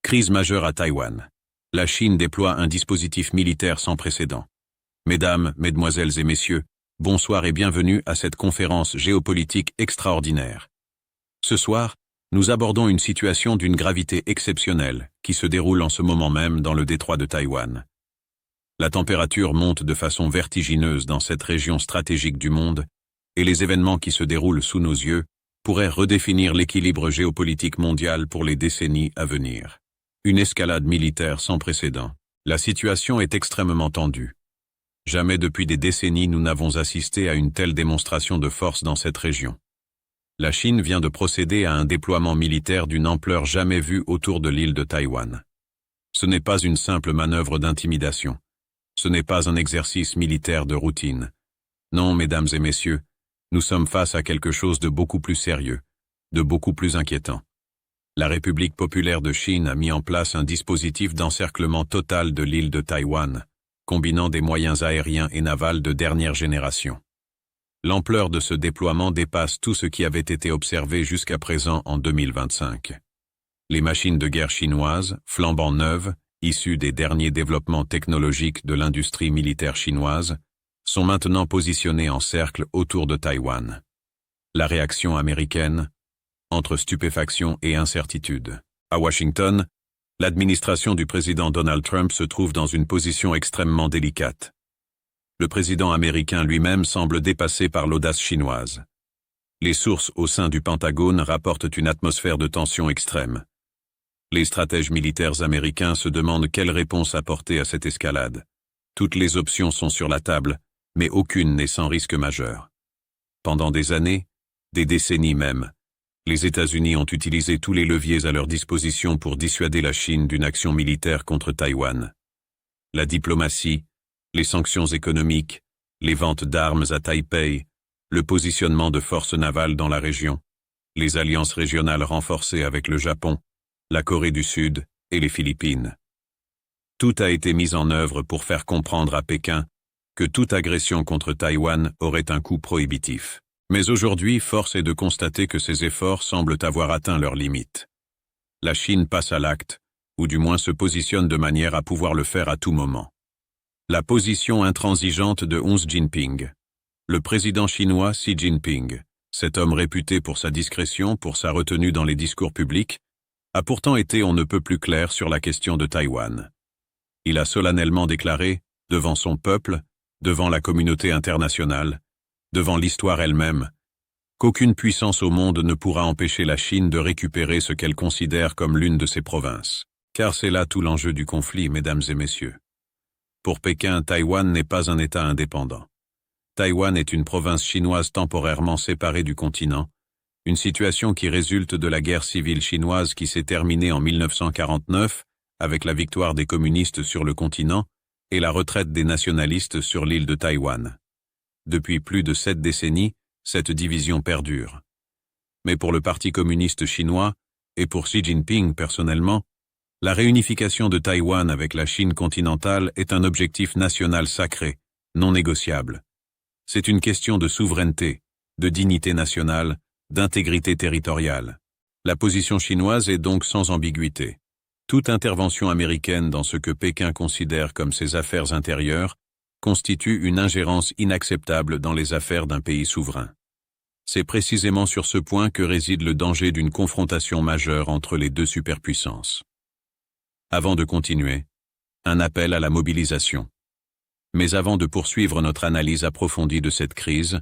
Crise majeure à Taïwan. La Chine déploie un dispositif militaire sans précédent. Mesdames, mesdemoiselles et messieurs, bonsoir et bienvenue à cette conférence géopolitique extraordinaire. Ce soir, nous abordons une situation d'une gravité exceptionnelle qui se déroule en ce moment même dans le détroit de Taïwan. La température monte de façon vertigineuse dans cette région stratégique du monde, et les événements qui se déroulent sous nos yeux pourraient redéfinir l'équilibre géopolitique mondial pour les décennies à venir. Une escalade militaire sans précédent. La situation est extrêmement tendue. Jamais depuis des décennies nous n'avons assisté à une telle démonstration de force dans cette région. La Chine vient de procéder à un déploiement militaire d'une ampleur jamais vue autour de l'île de Taïwan. Ce n'est pas une simple manœuvre d'intimidation. Ce n'est pas un exercice militaire de routine. Non, mesdames et messieurs, nous sommes face à quelque chose de beaucoup plus sérieux, de beaucoup plus inquiétant. La République populaire de Chine a mis en place un dispositif d'encerclement total de l'île de Taïwan, combinant des moyens aériens et navals de dernière génération. L'ampleur de ce déploiement dépasse tout ce qui avait été observé jusqu'à présent en 2025. Les machines de guerre chinoises, flambant neuves, issues des derniers développements technologiques de l'industrie militaire chinoise, sont maintenant positionnées en cercle autour de Taïwan. La réaction américaine, entre stupéfaction et incertitude. À Washington, l'administration du président Donald Trump se trouve dans une position extrêmement délicate. Le président américain lui-même semble dépassé par l'audace chinoise. Les sources au sein du Pentagone rapportent une atmosphère de tension extrême. Les stratèges militaires américains se demandent quelle réponse apporter à cette escalade. Toutes les options sont sur la table, mais aucune n'est sans risque majeur. Pendant des années, des décennies même, les États-Unis ont utilisé tous les leviers à leur disposition pour dissuader la Chine d'une action militaire contre Taïwan. La diplomatie, les sanctions économiques, les ventes d'armes à Taipei, le positionnement de forces navales dans la région, les alliances régionales renforcées avec le Japon, la Corée du Sud et les Philippines. Tout a été mis en œuvre pour faire comprendre à Pékin que toute agression contre Taïwan aurait un coût prohibitif. Mais aujourd'hui, force est de constater que ces efforts semblent avoir atteint leurs limites. La Chine passe à l'acte, ou du moins se positionne de manière à pouvoir le faire à tout moment. La position intransigeante de Xi Jinping. Le président chinois Xi Jinping, cet homme réputé pour sa discrétion, pour sa retenue dans les discours publics, a pourtant été on ne peut plus clair sur la question de Taïwan. Il a solennellement déclaré, devant son peuple, devant la communauté internationale, devant l'histoire elle-même, qu'aucune puissance au monde ne pourra empêcher la Chine de récupérer ce qu'elle considère comme l'une de ses provinces. Car c'est là tout l'enjeu du conflit, mesdames et messieurs. Pour Pékin, Taïwan n'est pas un État indépendant. Taïwan est une province chinoise temporairement séparée du continent, une situation qui résulte de la guerre civile chinoise qui s'est terminée en 1949 avec la victoire des communistes sur le continent et la retraite des nationalistes sur l'île de Taïwan. Depuis plus de 7 décennies, cette division perdure. Mais pour le Parti communiste chinois, et pour Xi Jinping personnellement, la réunification de Taïwan avec la Chine continentale est un objectif national sacré, non négociable. C'est une question de souveraineté, de dignité nationale, d'intégrité territoriale. La position chinoise est donc sans ambiguïté. Toute intervention américaine dans ce que Pékin considère comme ses affaires intérieures constitue une ingérence inacceptable dans les affaires d'un pays souverain. C'est précisément sur ce point que réside le danger d'une confrontation majeure entre les deux superpuissances. Avant de continuer, un appel à la mobilisation. Mais avant de poursuivre notre analyse approfondie de cette crise,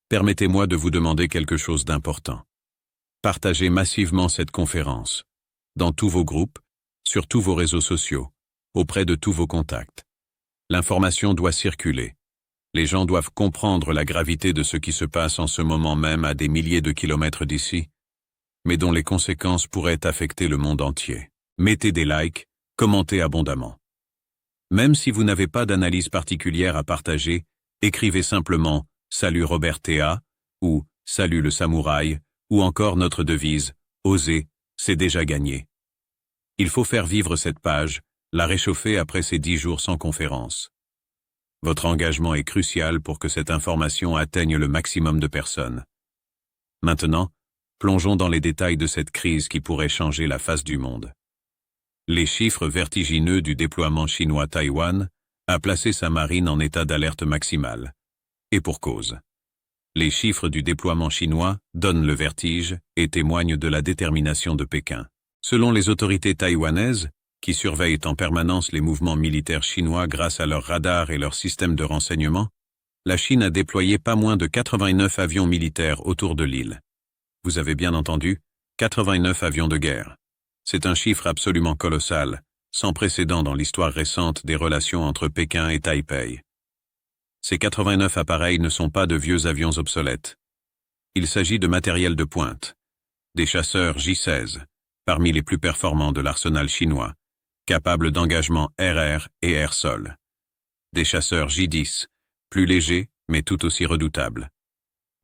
permettez-moi de vous demander quelque chose d'important. Partagez massivement cette conférence, dans tous vos groupes, sur tous vos réseaux sociaux, auprès de tous vos contacts. L'information doit circuler. Les gens doivent comprendre la gravité de ce qui se passe en ce moment même à des milliers de kilomètres d'ici, mais dont les conséquences pourraient affecter le monde entier. Mettez des likes, commentez abondamment. Même si vous n'avez pas d'analyse particulière à partager, écrivez simplement « Salut Robert Théa » ou « Salut le samouraï » ou encore notre devise « Osez, c'est déjà gagné ». Il faut faire vivre cette page, la réchauffer après ces 10 jours sans conférence. Votre engagement est crucial pour que cette information atteigne le maximum de personnes. Maintenant, plongeons dans les détails de cette crise qui pourrait changer la face du monde. Les chiffres vertigineux du déploiement chinois Taïwan a placé sa marine en état d'alerte maximale. Et pour cause. Les chiffres du déploiement chinois donnent le vertige et témoignent de la détermination de Pékin. Selon les autorités taïwanaises, qui surveillent en permanence les mouvements militaires chinois grâce à leurs radars et leurs systèmes de renseignement, la Chine a déployé pas moins de 89 avions militaires autour de l'île. Vous avez bien entendu, 89 avions de guerre. C'est un chiffre absolument colossal, sans précédent dans l'histoire récente des relations entre Pékin et Taipei. Ces 89 appareils ne sont pas de vieux avions obsolètes. Il s'agit de matériel de pointe. Des chasseurs J-16, parmi les plus performants de l'arsenal chinois, capables d'engagement air-air et air-sol. Des chasseurs J-10, plus légers, mais tout aussi redoutables.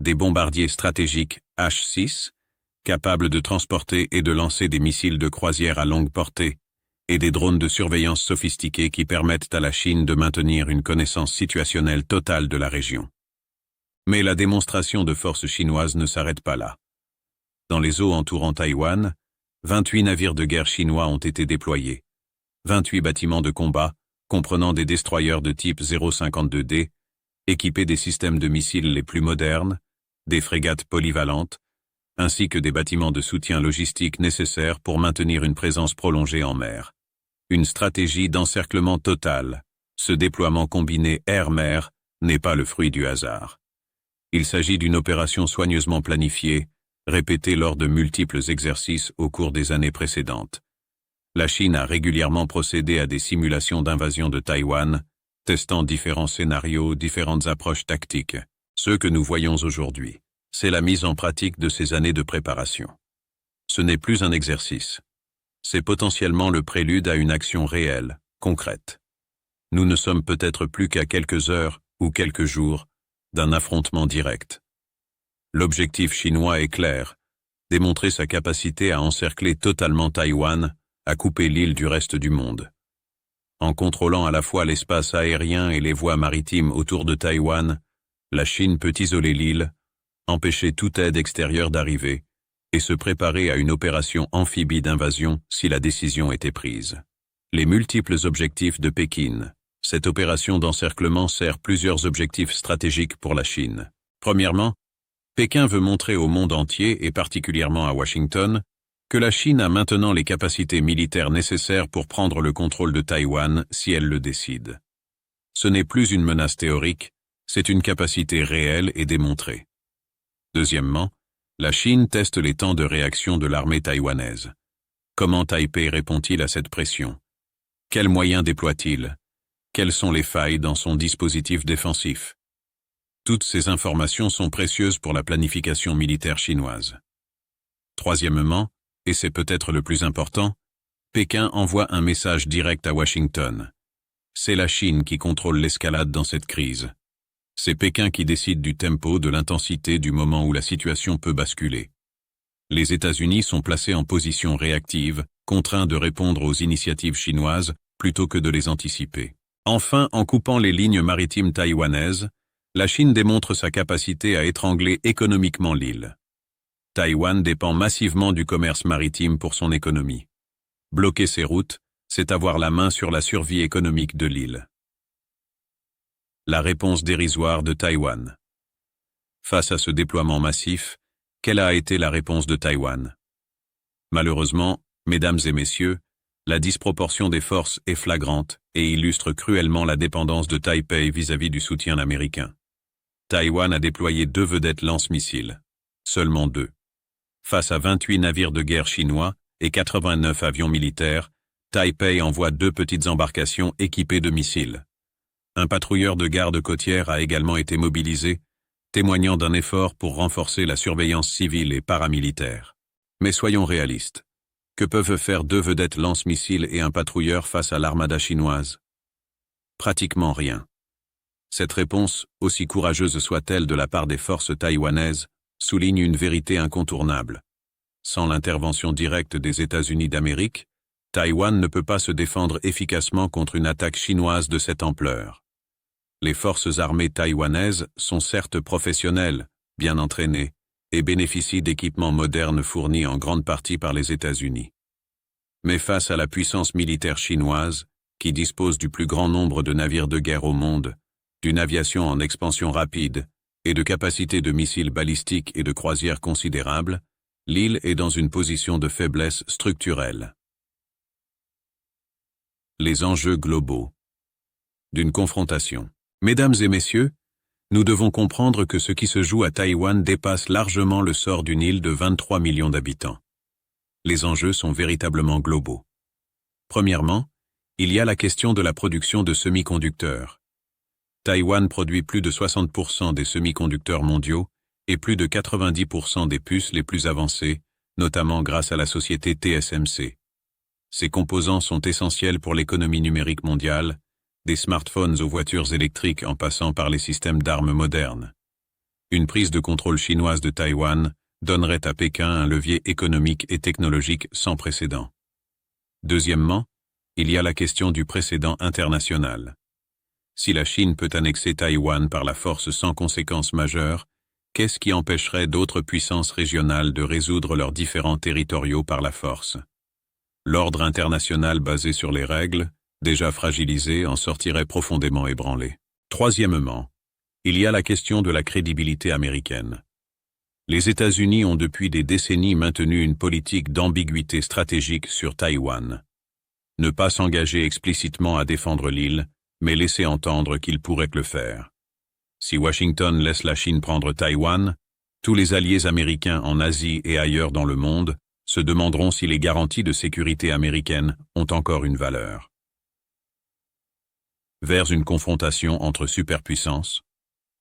Des bombardiers stratégiques H-6, capables de transporter et de lancer des missiles de croisière à longue portée, et des drones de surveillance sophistiqués qui permettent à la Chine de maintenir une connaissance situationnelle totale de la région. Mais la démonstration de force chinoise ne s'arrête pas là. Dans les eaux entourant Taïwan, 28 navires de guerre chinois ont été déployés. 28 bâtiments de combat, comprenant des destroyers de type 052D, équipés des systèmes de missiles les plus modernes, des frégates polyvalentes, ainsi que des bâtiments de soutien logistique nécessaires pour maintenir une présence prolongée en mer. Une stratégie d'encerclement total, ce déploiement combiné air-mer, n'est pas le fruit du hasard. Il s'agit d'une opération soigneusement planifiée, répétée lors de multiples exercices au cours des années précédentes. La Chine a régulièrement procédé à des simulations d'invasion de Taïwan, testant différents scénarios, différentes approches tactiques. Ce que nous voyons aujourd'hui, c'est la mise en pratique de ces années de préparation. Ce n'est plus un exercice. C'est potentiellement le prélude à une action réelle, concrète. Nous ne sommes peut-être plus qu'à quelques heures ou quelques jours d'un affrontement direct. L'objectif chinois est clair, démontrer sa capacité à encercler totalement Taïwan, à couper l'île du reste du monde. En contrôlant à la fois l'espace aérien et les voies maritimes autour de Taïwan, la Chine peut isoler l'île, empêcher toute aide extérieure d'arriver, et se préparer à une opération amphibie d'invasion si la décision était prise. Les multiples objectifs de Pékin. Cette opération d'encerclement sert plusieurs objectifs stratégiques pour la Chine. Premièrement, Pékin veut montrer au monde entier, et particulièrement à Washington, que la Chine a maintenant les capacités militaires nécessaires pour prendre le contrôle de Taïwan si elle le décide. Ce n'est plus une menace théorique, c'est une capacité réelle et démontrée. Deuxièmement, la Chine teste les temps de réaction de l'armée taïwanaise. Comment Taipei répond-il à cette pression? Quels moyens déploie-t-il? Quelles sont les failles dans son dispositif défensif? Toutes ces informations sont précieuses pour la planification militaire chinoise. Troisièmement, et c'est peut-être le plus important, Pékin envoie un message direct à Washington. C'est la Chine qui contrôle l'escalade dans cette crise. C'est Pékin qui décide du tempo, de l'intensité du moment où la situation peut basculer. Les États-Unis sont placés en position réactive, contraints de répondre aux initiatives chinoises plutôt que de les anticiper. Enfin, en coupant les lignes maritimes taïwanaises, la Chine démontre sa capacité à étrangler économiquement l'île. Taïwan dépend massivement du commerce maritime pour son économie. Bloquer ces routes, c'est avoir la main sur la survie économique de l'île. La réponse dérisoire de Taïwan. Face à ce déploiement massif, quelle a été la réponse de Taïwan? Malheureusement, mesdames et messieurs, la disproportion des forces est flagrante et illustre cruellement la dépendance de Taipei vis-à-vis du soutien américain. Taïwan a déployé 2 vedettes lance-missiles. Seulement 2. Face à 28 navires de guerre chinois et 89 avions militaires, Taipei envoie 2 petites embarcations équipées de missiles. Un patrouilleur de garde côtière a également été mobilisé, témoignant d'un effort pour renforcer la surveillance civile et paramilitaire. Mais soyons réalistes. Que peuvent faire 2 vedettes lance-missiles et un patrouilleur face à l'armada chinoise? Pratiquement rien. Cette réponse, aussi courageuse soit-elle de la part des forces taïwanaises, souligne une vérité incontournable. Sans l'intervention directe des États-Unis d'Amérique, Taïwan ne peut pas se défendre efficacement contre une attaque chinoise de cette ampleur. Les forces armées taïwanaises sont certes professionnelles, bien entraînées, et bénéficient d'équipements modernes fournis en grande partie par les États-Unis. Mais face à la puissance militaire chinoise, qui dispose du plus grand nombre de navires de guerre au monde, d'une aviation en expansion rapide et de capacités de missiles balistiques et de croisières considérables, l'île est dans une position de faiblesse structurelle. Les enjeux globaux d'une confrontation. Mesdames et messieurs, nous devons comprendre que ce qui se joue à Taïwan dépasse largement le sort d'une île de 23 millions d'habitants. Les enjeux sont véritablement globaux. Premièrement, il y a la question de la production de semi-conducteurs. Taïwan produit plus de 60% des semi-conducteurs mondiaux et plus de 90% des puces les plus avancées, notamment grâce à la société TSMC. Ces composants sont essentiels pour l'économie numérique mondiale, des smartphones aux voitures électriques en passant par les systèmes d'armes modernes. Une prise de contrôle chinoise de Taïwan donnerait à Pékin un levier économique et technologique sans précédent. Deuxièmement, il y a la question du précédent international. Si la Chine peut annexer Taïwan par la force sans conséquences majeures, qu'est-ce qui empêcherait d'autres puissances régionales de résoudre leurs différends territoriaux par la force? L'ordre international basé sur les règles, déjà fragilisé, en sortirait profondément ébranlé. Troisièmement, il y a la question de la crédibilité américaine. Les États-Unis ont depuis des décennies maintenu une politique d'ambiguïté stratégique sur Taïwan. Ne pas s'engager explicitement à défendre l'île, mais laisser entendre qu'ils pourraient le faire. Si Washington laisse la Chine prendre Taïwan, tous les alliés américains en Asie et ailleurs dans le monde se demanderont si les garanties de sécurité américaines ont encore une valeur. Vers une confrontation entre superpuissances,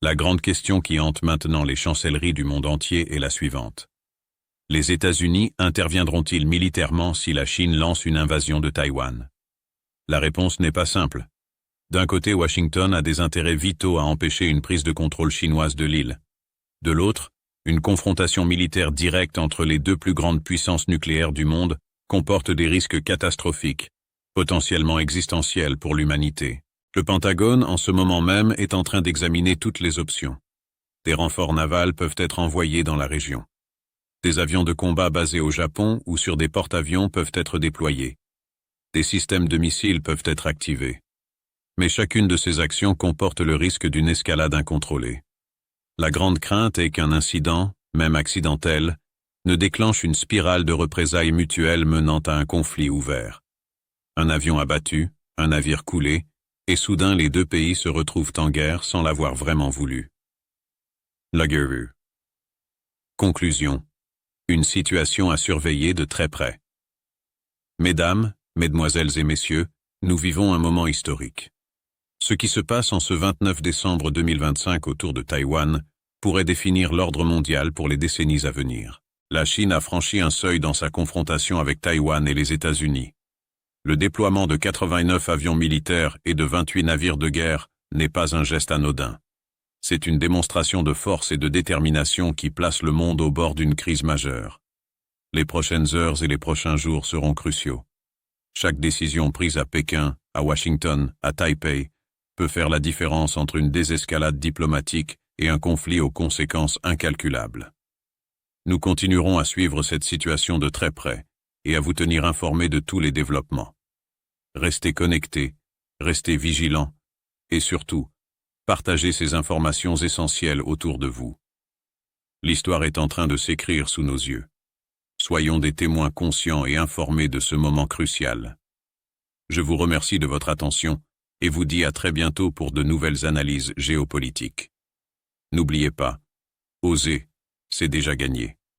la grande question qui hante maintenant les chancelleries du monde entier est la suivante. Les États-Unis interviendront-ils militairement si la Chine lance une invasion de Taïwan? La réponse n'est pas simple. D'un côté, Washington a des intérêts vitaux à empêcher une prise de contrôle chinoise de l'île. De l'autre, une confrontation militaire directe entre les deux plus grandes puissances nucléaires du monde comporte des risques catastrophiques, potentiellement existentiels pour l'humanité. Le Pentagone, en ce moment même, est en train d'examiner toutes les options. Des renforts navals peuvent être envoyés dans la région. Des avions de combat basés au Japon ou sur des porte-avions peuvent être déployés. Des systèmes de missiles peuvent être activés. Mais chacune de ces actions comporte le risque d'une escalade incontrôlée. La grande crainte est qu'un incident, même accidentel, ne déclenche une spirale de représailles mutuelles menant à un conflit ouvert. Un avion abattu, un navire coulé, et soudain les deux pays se retrouvent en guerre sans l'avoir vraiment voulu. La guerre. Conclusion. Une situation à surveiller de très près. Mesdames, mesdemoiselles et messieurs, nous vivons un moment historique. Ce qui se passe en ce 29 décembre 2025 autour de Taïwan pourrait définir l'ordre mondial pour les décennies à venir. La Chine a franchi un seuil dans sa confrontation avec Taïwan et les États-Unis. Le déploiement de 89 avions militaires et de 28 navires de guerre n'est pas un geste anodin. C'est une démonstration de force et de détermination qui place le monde au bord d'une crise majeure. Les prochaines heures et les prochains jours seront cruciaux. Chaque décision prise à Pékin, à Washington, à Taipei, peut faire la différence entre une désescalade diplomatique et un conflit aux conséquences incalculables. Nous continuerons à suivre cette situation de très près et à vous tenir informés de tous les développements. Restez connectés, restez vigilants et surtout, partagez ces informations essentielles autour de vous. L'histoire est en train de s'écrire sous nos yeux. Soyons des témoins conscients et informés de ce moment crucial. Je vous remercie de votre attention et vous dis à très bientôt pour de nouvelles analyses géopolitiques. N'oubliez pas, oser, c'est déjà gagné.